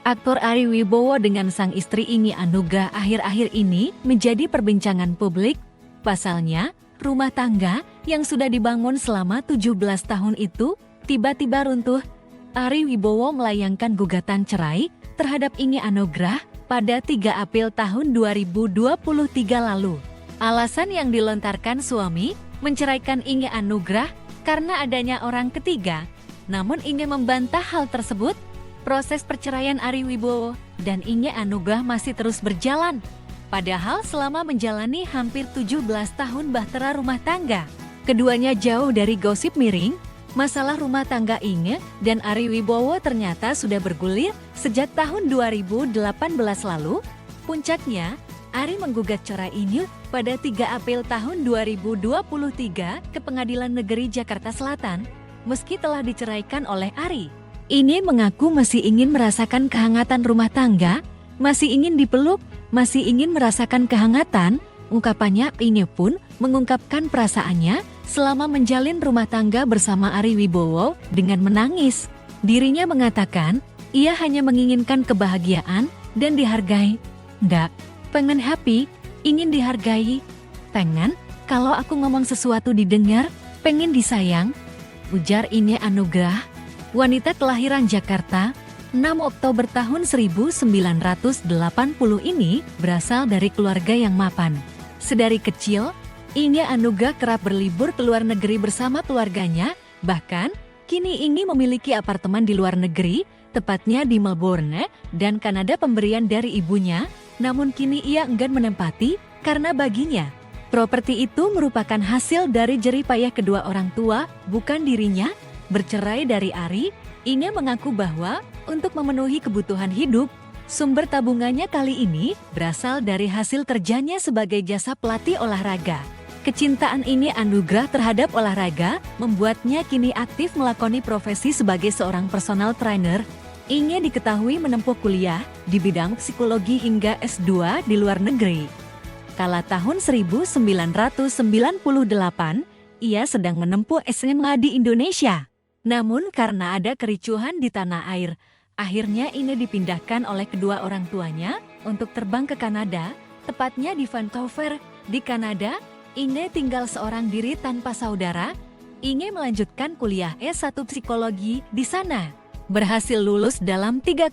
Aktor Ari Wibowo dengan sang istri Inge Anugrah akhir-akhir ini menjadi perbincangan publik. Pasalnya, rumah tangga yang sudah dibangun selama 17 tahun itu tiba-tiba runtuh. Ari Wibowo melayangkan gugatan cerai terhadap Inge Anugrah pada 3 April tahun 2023 lalu. Alasan yang dilontarkan suami menceraikan Inge Anugrah karena adanya orang ketiga. Namun Inge membantah hal tersebut. Proses perceraian Ari Wibowo dan Inge Anugrah masih terus berjalan. Padahal selama menjalani hampir 17 tahun bahtera rumah tangga, keduanya jauh dari gosip miring. Masalah rumah tangga Inge dan Ari Wibowo ternyata sudah bergulir sejak tahun 2018 lalu. Puncaknya, Ari menggugat cerai Inge pada 3 April tahun 2023 ke Pengadilan Negeri Jakarta Selatan, meski telah diceraikan oleh Ari. Inge mengaku masih ingin merasakan kehangatan rumah tangga, masih ingin dipeluk, masih ingin merasakan kehangatan. Ungkapannya, Inge pun mengungkapkan perasaannya selama menjalin rumah tangga bersama Ari Wibowo dengan menangis. Dirinya mengatakan, ia hanya menginginkan kebahagiaan dan dihargai. Nggak, pengen happy, ingin dihargai. Pengen, kalau aku ngomong sesuatu didengar, pengen disayang, ujar Inge Anugrah. Wanita kelahiran Jakarta, 6 Oktober tahun 1980 ini berasal dari keluarga yang mapan. Sedari kecil, Inge Anugrah kerap berlibur ke luar negeri bersama keluarganya. Bahkan, kini Inge memiliki apartemen di luar negeri, tepatnya di Melbourne dan Kanada pemberian dari ibunya. Namun kini ia enggan menempati karena baginya properti itu merupakan hasil dari jerih payah kedua orang tua, bukan dirinya. Bercerai dari Ari, Inge mengaku bahwa untuk memenuhi kebutuhan hidup, sumber tabungannya kali ini berasal dari hasil kerjanya sebagai jasa pelatih olahraga. Kecintaan Inge Anugrah terhadap olahraga membuatnya kini aktif melakoni profesi sebagai seorang personal trainer. Inge diketahui menempuh kuliah di bidang psikologi hingga S2 di luar negeri. Kala tahun 1998, ia sedang menempuh SMA di Indonesia. Namun karena ada kericuhan di tanah air, akhirnya Inge dipindahkan oleh kedua orang tuanya untuk terbang ke Kanada, tepatnya di Vancouver. Di Kanada, Inge tinggal seorang diri tanpa saudara. Inge melanjutkan kuliah S1 psikologi di sana. Berhasil lulus dalam 3,5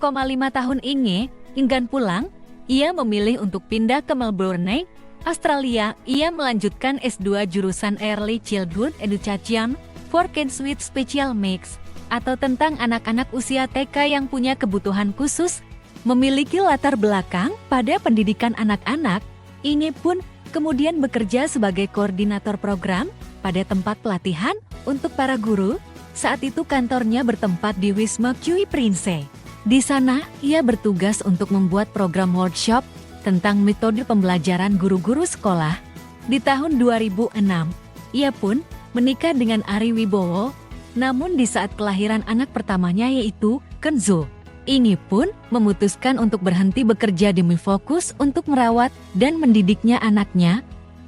tahun Inge, enggan pulang, ia memilih untuk pindah ke Melbourne, Australia. Ia melanjutkan S2 jurusan Early Childhood Education for Kids with Special Needs, atau tentang anak-anak usia TK yang punya kebutuhan khusus. Memiliki latar belakang pada pendidikan anak-anak, Inge pun kemudian bekerja sebagai koordinator program pada tempat pelatihan untuk para guru. Saat itu kantornya bertempat di Wisma Cui Prince. Di sana, ia bertugas untuk membuat program workshop tentang metode pembelajaran guru-guru sekolah. Di tahun 2006, ia pun menikah dengan Ari Wibowo. Namun di saat kelahiran anak pertamanya yaitu Kenzo, Inge pun memutuskan untuk berhenti bekerja demi fokus untuk merawat dan mendidiknya anaknya.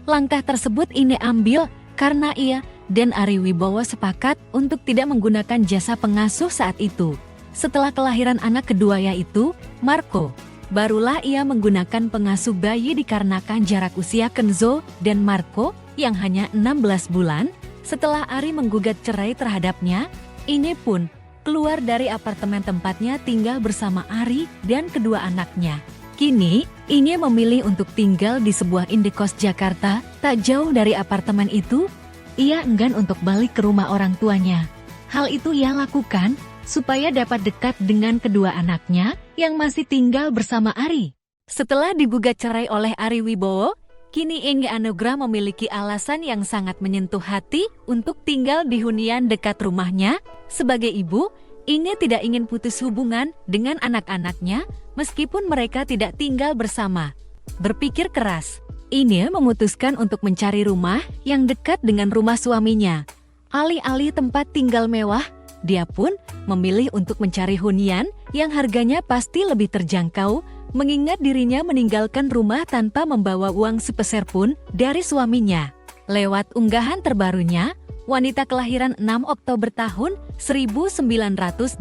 Langkah tersebut Inge ambil karena ia dan Ari Wibowo sepakat untuk tidak menggunakan jasa pengasuh saat itu. Setelah kelahiran anak kedua yaitu Marco, barulah ia menggunakan pengasuh bayi dikarenakan jarak usia Kenzo dan Marco yang hanya 16 bulan. Setelah Ari menggugat cerai terhadapnya, Inge pun keluar dari apartemen tempatnya tinggal bersama Ari dan kedua anaknya. Kini, Inge memilih untuk tinggal di sebuah indekos Jakarta, tak jauh dari apartemen itu. Ia enggan untuk balik ke rumah orang tuanya. Hal itu ia lakukan supaya dapat dekat dengan kedua anaknya yang masih tinggal bersama Ari. Setelah digugat cerai oleh Ari Wibowo, kini Inge Anugrah memiliki alasan yang sangat menyentuh hati untuk tinggal di hunian dekat rumahnya. Sebagai ibu, Inge tidak ingin putus hubungan dengan anak-anaknya meskipun mereka tidak tinggal bersama. Berpikir keras, Inge memutuskan untuk mencari rumah yang dekat dengan rumah suaminya. Alih-alih tempat tinggal mewah, dia pun memilih untuk mencari hunian yang harganya pasti lebih terjangkau, mengingat dirinya meninggalkan rumah tanpa membawa uang sepeser pun dari suaminya. Lewat unggahan terbarunya, Wanita kelahiran 6 Oktober tahun 1980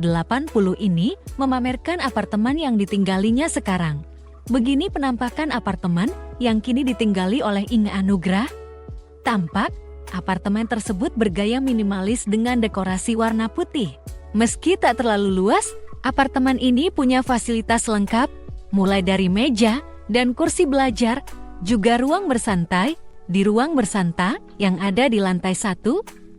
ini memamerkan apartemen yang ditinggalinya sekarang. Begini penampakan apartemen yang kini ditinggali oleh Inge Anugrah. Tampak, apartemen tersebut bergaya minimalis dengan dekorasi warna putih. Meski tak terlalu luas, apartemen ini punya fasilitas lengkap, mulai dari meja dan kursi belajar, juga ruang bersantai. Di ruang bersanta yang ada di lantai 1,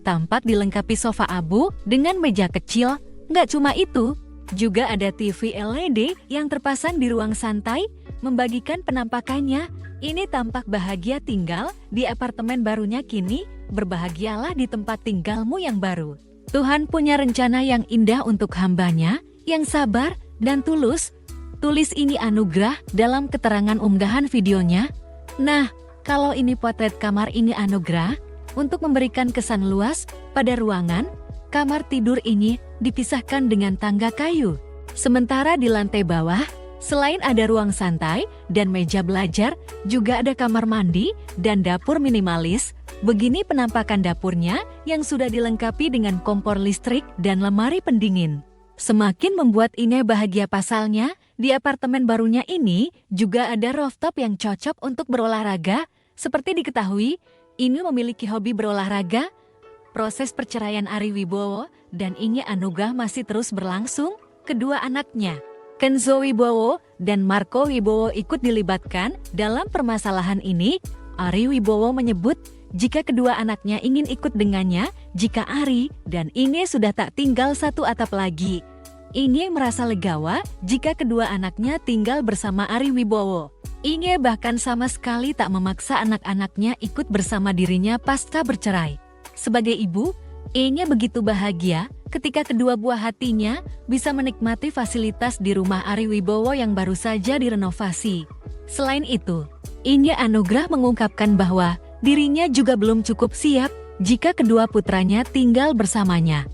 tampak dilengkapi sofa abu dengan meja kecil. Nggak cuma itu, juga ada TV LED yang terpasang di ruang santai, membagikan penampakannya. Ini tampak bahagia tinggal di apartemen barunya kini, berbahagialah di tempat tinggalmu yang baru. Tuhan punya rencana yang indah untuk hambanya, yang sabar dan tulus. Tulis Inge Anugrah dalam keterangan unggahan videonya. Nah, kalau ini potret kamar Inge Anugrah, untuk memberikan kesan luas pada ruangan, kamar tidur ini dipisahkan dengan tangga kayu. Sementara di lantai bawah, selain ada ruang santai dan meja belajar, juga ada kamar mandi dan dapur minimalis. Begini penampakan dapurnya yang sudah dilengkapi dengan kompor listrik dan lemari pendingin. Semakin membuat Inge bahagia pasalnya, di apartemen barunya ini juga ada rooftop yang cocok untuk berolahraga. Seperti diketahui, Inge memiliki hobi berolahraga. Proses perceraian Ari Wibowo dan Inge Anugrah masih terus berlangsung. Kedua anaknya, Kenzo Wibowo dan Marco Wibowo, ikut dilibatkan dalam permasalahan ini. Ari Wibowo menyebut jika kedua anaknya ingin ikut dengannya jika Ari dan Inge sudah tak tinggal satu atap lagi. Inge merasa legawa jika kedua anaknya tinggal bersama Ari Wibowo. Inge bahkan sama sekali tak memaksa anak-anaknya ikut bersama dirinya pasca bercerai. Sebagai ibu, Inge begitu bahagia ketika kedua buah hatinya bisa menikmati fasilitas di rumah Ari Wibowo yang baru saja direnovasi. Selain itu, Inge Anugrah mengungkapkan bahwa dirinya juga belum cukup siap jika kedua putranya tinggal bersamanya.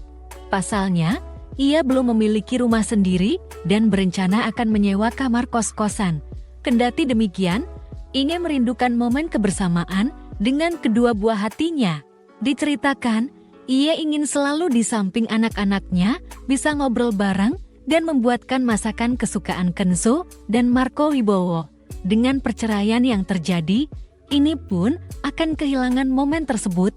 Pasalnya, ia belum memiliki rumah sendiri dan berencana akan menyewa kamar kos-kosan. Kendati demikian, Inge merindukan momen kebersamaan dengan kedua buah hatinya. Diceritakan, ia ingin selalu di samping anak-anaknya, bisa ngobrol bareng dan membuatkan masakan kesukaan Kenzo dan Marco Wibowo. Dengan perceraian yang terjadi, ini pun akan kehilangan momen tersebut.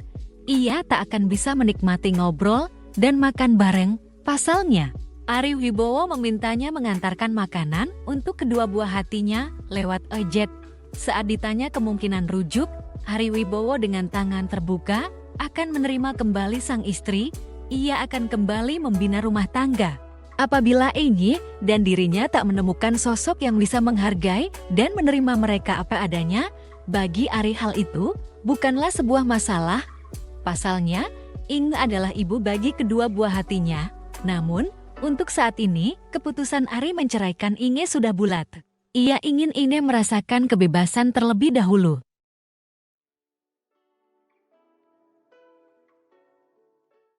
Ia tak akan bisa menikmati ngobrol dan makan bareng. Pasalnya, Ari Wibowo memintanya mengantarkan makanan untuk kedua buah hatinya lewat ojek. Saat ditanya kemungkinan rujuk, Ari Wibowo dengan tangan terbuka akan menerima kembali sang istri. Ia akan kembali membina rumah tangga. Apabila Inge dan dirinya tak menemukan sosok yang bisa menghargai dan menerima mereka apa adanya, bagi Ari hal itu bukanlah sebuah masalah. Pasalnya, Inge adalah ibu bagi kedua buah hatinya. Namun, untuk saat ini, keputusan Ari menceraikan Inge sudah bulat. Ia ingin Inge merasakan kebebasan terlebih dahulu.